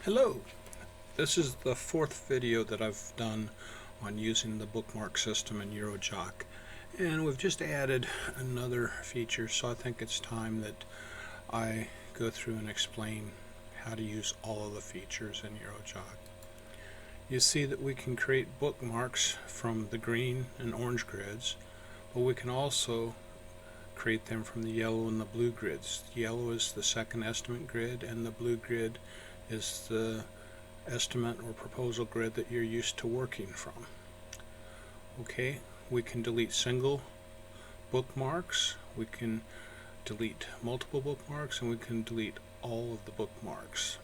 Hello! This is the fourth video that I've done on using the bookmark system in EuroJOC, and we've just added another feature, so I think it's time that I go through and explain how to use all of the features in EuroJOC. You see that we can create bookmarks from the green and orange grids, but we can also create them from the yellow and the blue grids. Yellow is the second estimate grid, and the blue grid is the estimate or proposal grid that you're used to working from. Okay, we can delete single bookmarks, we can delete multiple bookmarks, and we can delete all of the bookmarks.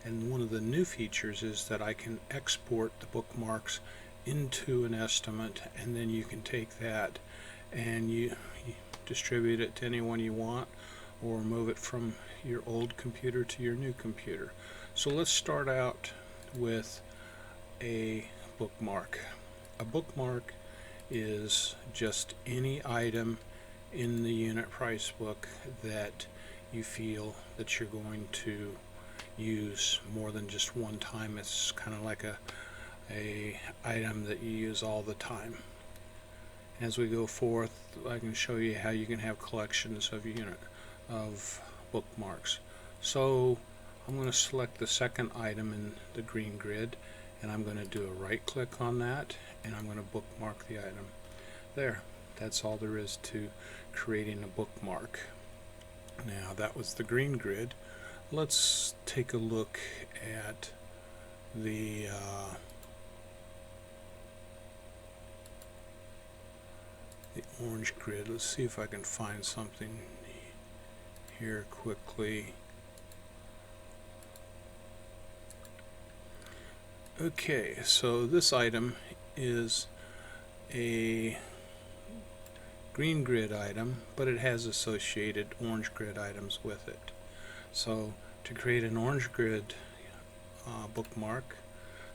And one of the new features is that I can export the bookmarks into an estimate, and then you can take that and you distribute it to anyone you want, or move it from your old computer to your new computer. So let's start out with a bookmark. A bookmark is just any item in the unit price book that you feel that you're going to use more than just one time. It's kind of like a item that you use all the time. As we go forth, I can show you how you can have collections of bookmarks. So I'm going to select the second item in the green grid, and I'm going to do a right click on that, and I'm going to bookmark the item. There, that's all there is to creating a bookmark. Now that was the green grid. Let's take a look at the orange grid. Let's see if I can find something here quickly. Okay, so this item is a green grid item, but it has associated orange grid items with it. So to create an orange grid bookmark,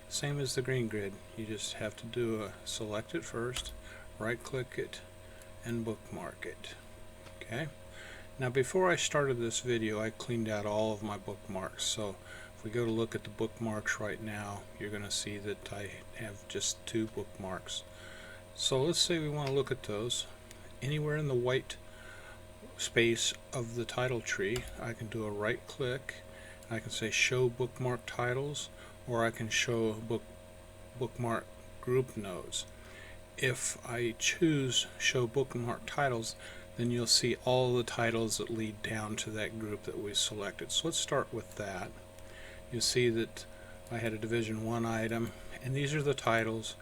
same as the green grid, you just have to select it first, right click it, and bookmark it. Okay. Now before I started this video, I cleaned out all of my bookmarks. So if we go to look at the bookmarks right now, you're going to see that I have just 2 bookmarks. So let's say we want to look at those. Anywhere in the white space of the title tree, I can do a right click. I can say show bookmark titles, or I can show bookmark group nodes. If I choose show bookmark titles, then you'll see all the titles that lead down to that group that we selected. So let's start with that. You'll see that I had a Division 1 item, and these are the titles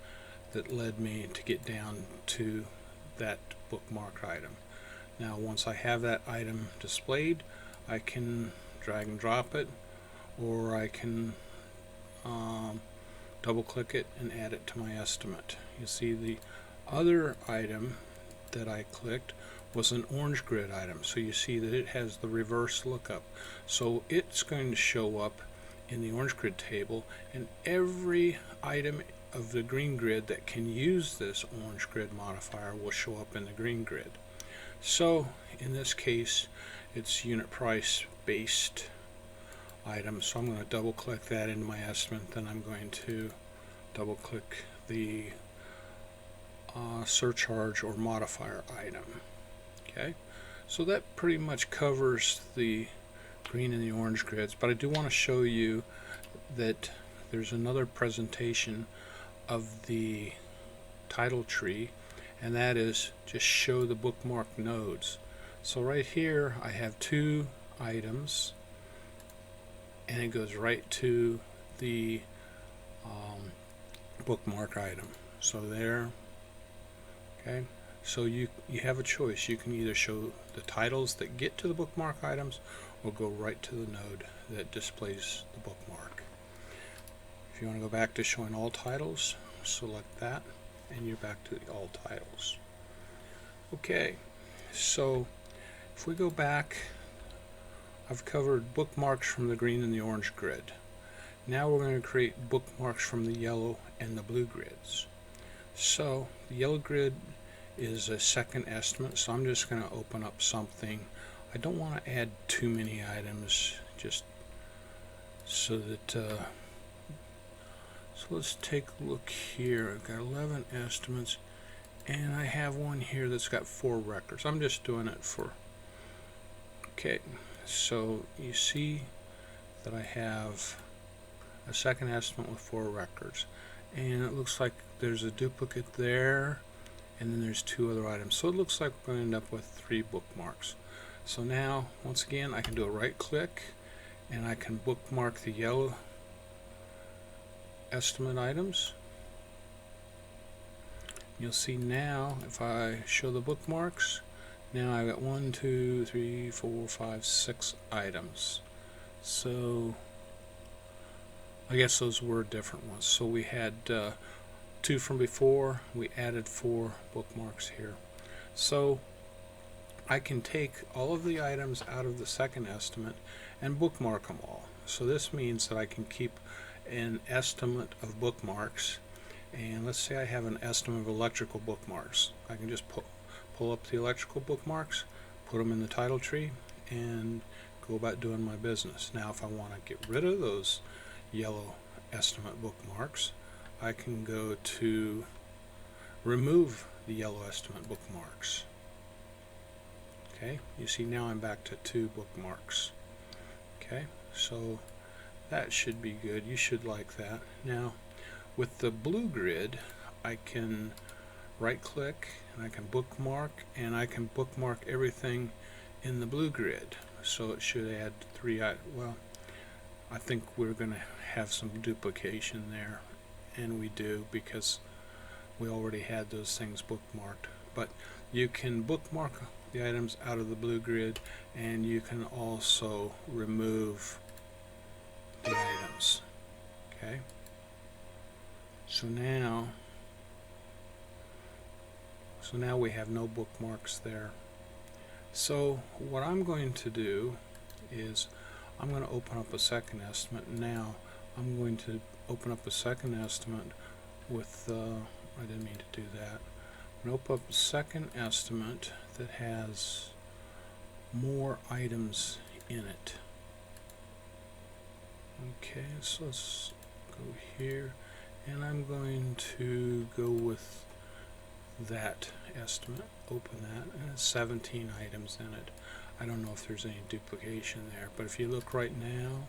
that led me to get down to that bookmark item. Now once I have that item displayed, I can drag and drop it, or I can double click it and add it to my estimate. You see the other item that I clicked was an orange grid item, so you see that it has the reverse lookup. So it's going to show up in the orange grid table, and every item of the green grid that can use this orange grid modifier will show up in the green grid. So in this case, it's unit price based item, so I'm going to double click that into my estimate. Then I'm going to double click the surcharge or modifier item. Okay, so that pretty much covers the green and the orange grids, but I do want to show you that there's another presentation of the title tree, and that is just show the bookmark nodes. So right here I have 2 items, and it goes right to the bookmark item. So there. Okay, so you have a choice. You can either show the titles that get to the bookmark items, or go right to the node that displays the bookmark. If you want to go back to showing all titles, select that, and you're back to the all titles. Okay, so if we go back, I've covered bookmarks from the green and the orange grid. Now we're going to create bookmarks from the yellow and the blue grids. So the yellow grid is a second estimate, so I'm just going to open up something. I don't want to add too many items, just so that so let's take a look here. I've got 11 estimates, and I have one here that's got 4 records. I'm just doing it for, okay, so you see that I have a second estimate with 4 records, and it looks like there's a duplicate there, and then there's 2 other items. So it looks like we're going to end up with 3 bookmarks. So now, once again, I can do a right click, and I can bookmark the yellow estimate items. You'll see now, if I show the bookmarks, now I've got 1, 2, 3, 4, 5, 6 items. So I guess those were different ones. So we had 2 from before, we added 4 bookmarks here. So I can take all of the items out of the second estimate and bookmark them all. So this means that I can keep an estimate of bookmarks, and let's say I have an estimate of electrical bookmarks. I can just pull up the electrical bookmarks, put them in the title tree, and go about doing my business. Now if I want to get rid of those yellow estimate bookmarks, I can go to remove the yellow estimate bookmarks. Okay, you see now I'm back to 2 bookmarks. Okay, so that should be good. You should like that. Now with the blue grid, I can right click and I can bookmark, and I can bookmark everything in the blue grid. So it should add 3 well, I think we're going to have some duplication there, and we do because we already had those things bookmarked. But you can bookmark the items out of the blue grid, and you can also remove the items. Okay, so now we have no bookmarks there. So what I'm going to do is I'm going to open up a second estimate. Now I'm going to open up a second estimate with I didn't mean to do that. I'm going to open up a second estimate that has more items in it. Okay, so let's go here, and I'm going to go with that estimate. Open that, and it has 17 items in it. I don't know if there's any duplication there, but if you look right now,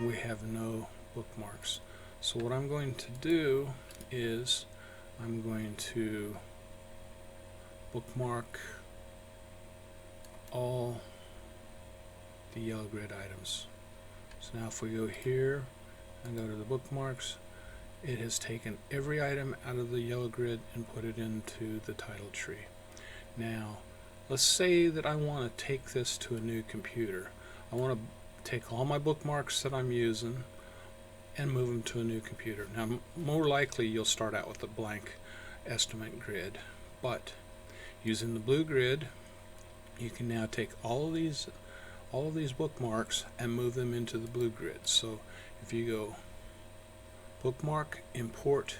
we have no bookmarks. So what I'm going to do is I'm going to bookmark all the yellow grid items. So now if we go here and go to the bookmarks, it has taken every item out of the yellow grid and put it into the title tree. Now let's say that I want to take this to a new computer. I want to take all my bookmarks that I'm using and move them to a new computer. Now more likely you'll start out with a blank estimate grid, but using the blue grid you can now take all of these bookmarks and move them into the blue grid. So if you go bookmark, import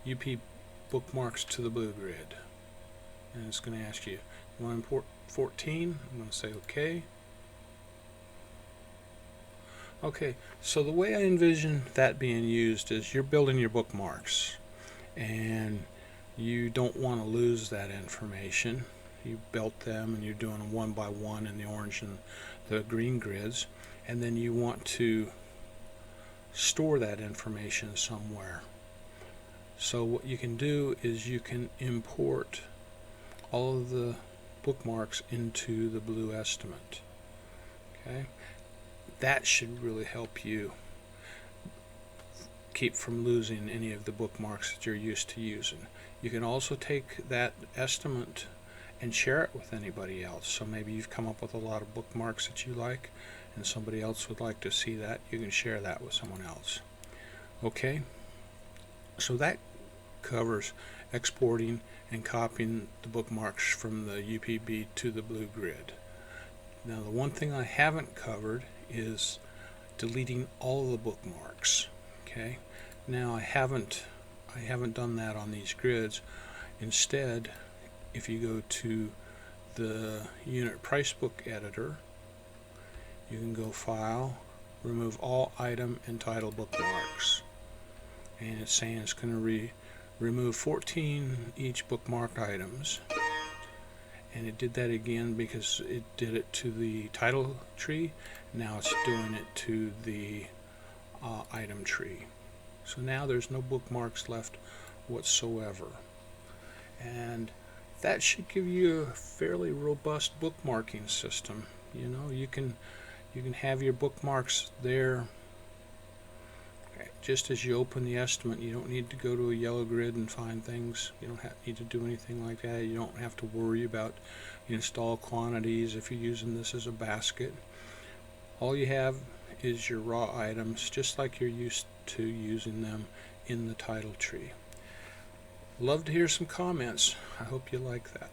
UP bookmarks to the blue grid, and it's going to ask you want to import 14. I'm going to say OK. Okay, so the way I envision that being used is you're building your bookmarks and you don't want to lose that information. You built them and you're doing them one by one in the orange and the green grids, and then you want to store that information somewhere. So what you can do is you can import all of the bookmarks into the blue estimate. Okay, that should really help you keep from losing any of the bookmarks that you're used to using. You can also take that estimate and share it with anybody else. So maybe you've come up with a lot of bookmarks that you like and somebody else would like to see that. You can share that with someone else. Okay, so that covers exporting and copying the bookmarks from the UPB to the blue grid. Now the one thing I haven't covered is deleting all of the bookmarks. Okay, now I haven't done that on these grids. Instead, if you go to the unit price book editor, you can go File, remove all item and title bookmarks. And it's saying it's going to remove 14 each bookmark items. And it did that again because it did it to the title tree. Now it's doing it to the item tree. So now there's no bookmarks left whatsoever. And that should give you a fairly robust bookmarking system. You know, you can have your bookmarks there. Just as you open the estimate, you don't need to go to a yellow grid and find things. You don't need to do anything like that. You don't have to worry about install quantities if you're using this as a basket. All you have is your raw items, just like you're used to using them in the title tree. Love to hear some comments. I hope you like that.